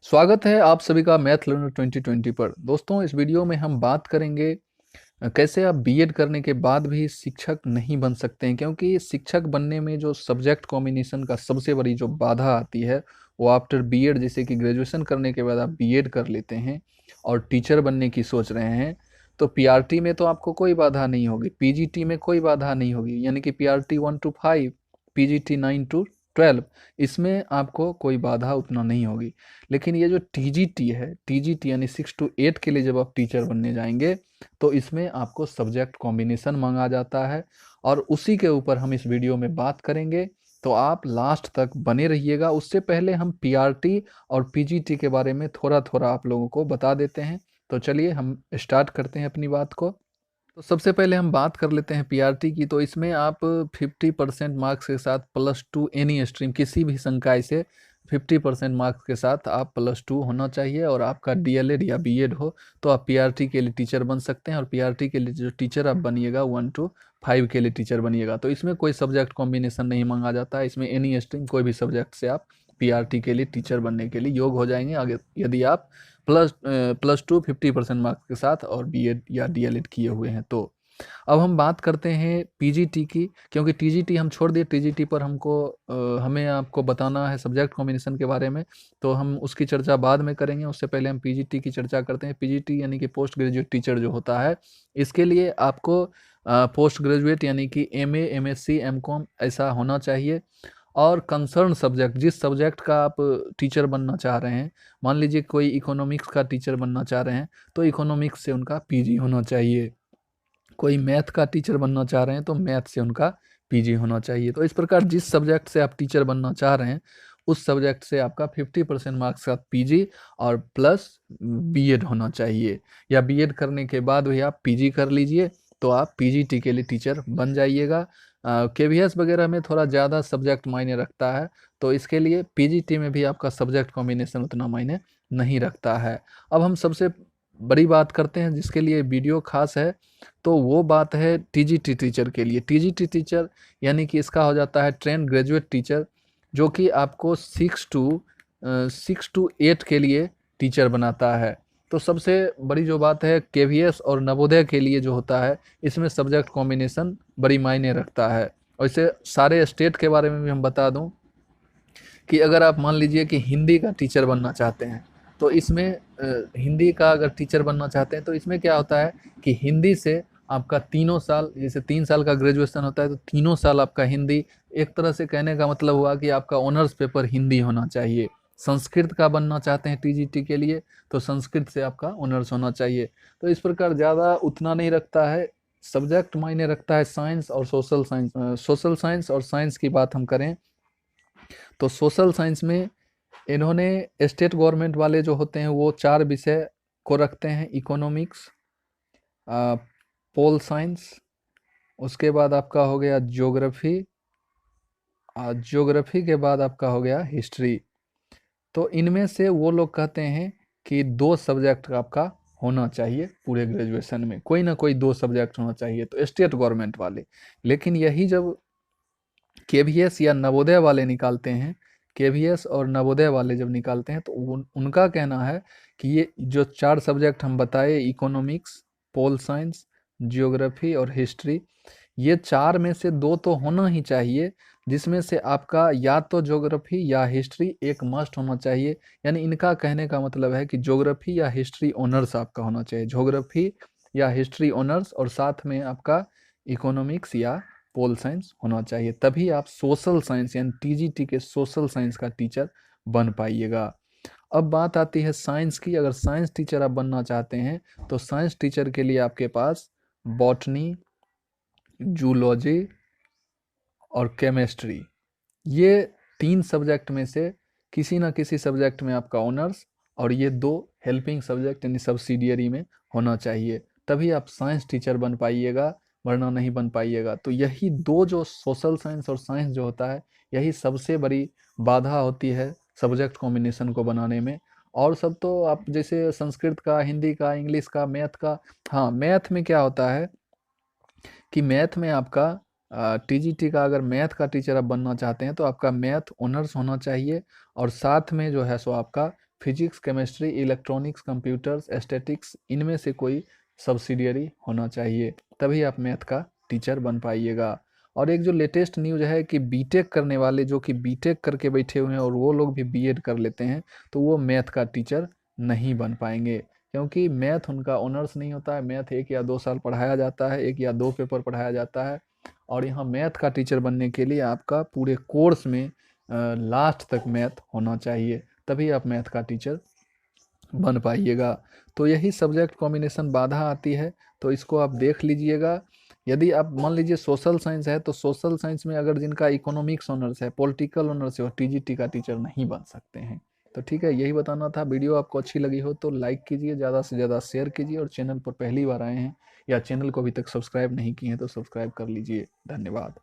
स्वागत है आप सभी का मैथ लर्नर 2020 पर। दोस्तों, इस वीडियो में हम बात करेंगे कैसे आप बीएड करने के बाद भी शिक्षक नहीं बन सकते हैं, क्योंकि शिक्षक बनने में जो सब्जेक्ट कॉम्बिनेशन का सबसे बड़ी जो बाधा आती है वो आफ्टर बीएड, जैसे कि ग्रेजुएशन करने के बाद आप बीएड कर लेते हैं और टीचर बनने की सोच रहे हैं, तो पीआरटी में तो आपको कोई बाधा नहीं होगी, पीजीटी में कोई बाधा नहीं होगी, यानी कि पीआरटी 1 to 5, पीजीटी 9 to 12, इसमें आपको कोई बाधा उतना नहीं होगी। लेकिन ये जो टीजीटी है, टीजीटी यानी 6 to 8 के लिए जब आप टीचर बनने जाएंगे तो इसमें आपको सब्जेक्ट कॉम्बिनेशन मांगा जाता है और उसी के ऊपर हम इस वीडियो में बात करेंगे। तो आप लास्ट तक बने रहिएगा। उससे पहले हम पीआरटी और पीजीटी के बारे में थोड़ा थोड़ा आप लोगों को बता देते हैं। तो चलिए हम स्टार्ट करते हैं अपनी बात को। तो सबसे पहले हम बात कर लेते हैं पीआरटी की। तो इसमें आप 50% मार्क्स के साथ +2 एनी स्ट्रीम, किसी भी संकाय से 50% मार्क्स के साथ आप +2 होना चाहिए और आपका डीएलएड या बीएड हो तो आप पीआरटी के लिए टीचर बन सकते हैं। और पीआरटी के लिए जो टीचर आप बनिएगा 1 to 5 के लिए टीचर बनिएगा। तो इसमें कोई सब्जेक्ट कॉम्बिनेशन नहीं मांगा जाता है, इसमें एनी स्ट्रीम कोई भी सब्जेक्ट से आप पीआरटी के लिए टीचर बनने के लिए योग्य हो जाएंगे आगे, यदि आप +2 50% मार्क्स के साथ और बीएड या डीएलएड किए हुए हैं तो। अब हम बात करते हैं पीजीटी की, क्योंकि टीजीटी हम छोड़ दिए, टीजीटी पर हमें आपको बताना है सब्जेक्ट कॉम्बिनेशन के बारे में, तो हम उसकी चर्चा बाद में करेंगे। उससे पहले हम पीजीटी की चर्चा करते हैं। पीजीटी यानी कि पोस्ट ग्रेजुएट टीचर जो होता है, इसके लिए आपको पोस्ट ग्रेजुएट यानी कि एमए, एमएससी, एमकॉम ऐसा होना चाहिए। और कंसर्न सब्जेक्ट, जिस सब्जेक्ट का आप टीचर बनना चाह रहे हैं, मान लीजिए कोई इकोनॉमिक्स का टीचर बनना चाह रहे हैं तो इकोनॉमिक्स से उनका पीजी होना चाहिए। कोई मैथ का टीचर बनना चाह रहे हैं तो मैथ से उनका पीजी होना चाहिए। तो इस प्रकार जिस सब्जेक्ट से आप टीचर बनना चाह रहे हैं उस सब्जेक्ट से आपका 50% मार्क्स का पीजी और प्लस बीएड होना चाहिए, या बीएड करने के बाद भी आप पीजी कर लीजिए तो आप पीजीटी के लिए टीचर बन जाइएगा। केवीएस वगैरह में थोड़ा ज़्यादा सब्जेक्ट मायने रखता है, तो इसके लिए पीजीटी में भी आपका सब्जेक्ट कॉम्बिनेशन उतना मायने नहीं रखता है। अब हम सबसे बड़ी बात करते हैं जिसके लिए वीडियो खास है, तो वो बात है टीजीटी टीचर के लिए। टीजीटी टीचर यानी कि इसका हो जाता है ट्रेंड ग्रेजुएट टीचर, जो कि आपको 6 to 8 के लिए टीचर बनाता है। तो सबसे बड़ी जो बात है केवीएस और नवोदय के लिए जो होता है, इसमें सब्जेक्ट कॉम्बिनेशन बड़ी मायने रखता है। और इसे सारे स्टेट के बारे में भी हम बता दूं कि अगर आप मान लीजिए कि हिंदी का टीचर बनना चाहते हैं तो इसमें हिंदी का अगर टीचर बनना चाहते हैं तो इसमें क्या होता है कि हिंदी से आपका तीनों साल, जैसे 3 साल का ग्रेजुएशन होता है तो तीनों साल आपका हिंदी, एक तरह से कहने का मतलब हुआ कि आपका ऑनर्स पेपर हिंदी होना चाहिए। संस्कृत का बनना चाहते हैं टीजीटी के लिए तो संस्कृत से आपका ऑनर्स होना चाहिए। तो इस प्रकार ज़्यादा उतना नहीं रखता है, सब्जेक्ट मायने रखता है साइंस और सोशल साइंस। सोशल साइंस और साइंस की बात हम करें तो सोशल साइंस में इन्होंने स्टेट गवर्नमेंट वाले जो होते हैं वो 4 विषय को रखते हैं: इकोनॉमिक्स, पोल साइंस, उसके बाद आपका हो गया ज्योग्राफी, ज्योग्राफी के बाद आपका हो गया हिस्ट्री। तो इनमें से वो लोग कहते हैं कि 2 सब्जेक्ट आपका होना चाहिए, पूरे ग्रेजुएशन में कोई ना कोई 2 सब्जेक्ट होना चाहिए, तो स्टेट गवर्नमेंट वाले। लेकिन यही जब केवीएस या नवोदय वाले निकालते हैं, केवीएस और नवोदय वाले जब निकालते हैं तो उनका कहना है कि ये जो 4 सब्जेक्ट हम बताए, इकोनॉमिक्स, पोल साइंस, जियोग्राफी और हिस्ट्री, ये 4 में से 2 तो होना ही चाहिए, जिसमें से आपका या तो ज्योग्राफी या हिस्ट्री एक मस्ट होना चाहिए। यानी इनका कहने का मतलब है कि ज्योग्राफी या हिस्ट्री ऑनर्स आपका होना चाहिए, ज्योग्राफी या हिस्ट्री ऑनर्स, और साथ में आपका इकोनॉमिक्स या पोल साइंस होना चाहिए, तभी आप सोशल साइंस यानी टीजीटी के सोशल साइंस का टीचर बन पाइएगा। अब बात आती है साइंस की। अगर साइंस टीचर आप बनना चाहते हैं तो साइंस टीचर के लिए आपके पास बॉटनी, जूलॉजी और केमिस्ट्री, ये 3 सब्जेक्ट में से किसी ना किसी सब्जेक्ट में आपका ऑनर्स और ये 2 हेल्पिंग सब्जेक्ट यानी सब्सिडियरी में होना चाहिए, तभी आप साइंस टीचर बन पाइएगा, वरना नहीं बन पाइएगा। तो यही 2 जो सोशल साइंस और साइंस जो होता है, यही सबसे बड़ी बाधा होती है सब्जेक्ट कॉम्बिनेशन को बनाने में। और सब तो आप जैसे संस्कृत का, हिंदी का, इंग्लिश का, मैथ का, हाँ मैथ में क्या होता है कि मैथ में आपका टीजीटी का अगर मैथ का टीचर आप बनना चाहते हैं तो आपका मैथ ऑनर्स होना चाहिए और साथ में जो है सो आपका physics, chemistry, electronics, computers, aesthetics, इनमें से कोई सब्सिडियरी होना चाहिए, तभी आप मैथ का टीचर बन पाइएगा। और एक जो लेटेस्ट न्यूज़ है कि बीटेक करने वाले, जो कि बीटेक करके बैठे हुए हैं और वो लोग भी बीएड कर लेते हैं, तो वो मैथ का टीचर नहीं बन पाएंगे, क्योंकि मैथ उनका ऑनर्स नहीं होता है। मैथ 1 या 2 साल पढ़ाया जाता है, 1 या 2 पेपर पढ़ाया जाता है, और यहाँ मैथ का टीचर बनने के लिए आपका पूरे कोर्स में लास्ट तक मैथ होना चाहिए, तभी आप मैथ का टीचर बन पाइएगा। तो यही सब्जेक्ट कॉम्बिनेशन बाधा आती है, तो इसको आप देख लीजिएगा। यदि आप मान लीजिए सोशल साइंस है, तो सोशल साइंस में अगर जिनका इकोनॉमिक्स ऑनर्स है, पॉलिटिकल ऑनर्स है, वो टीजीटी का टीचर नहीं बन सकते हैं। तो ठीक है, यही बताना था। वीडियो आपको अच्छी लगी हो तो लाइक कीजिए, ज़्यादा से ज़्यादा शेयर कीजिए, और चैनल पर पहली बार आए हैं या चैनल को अभी तक सब्सक्राइब नहीं किए हैं तो सब्सक्राइब कर लीजिए। धन्यवाद।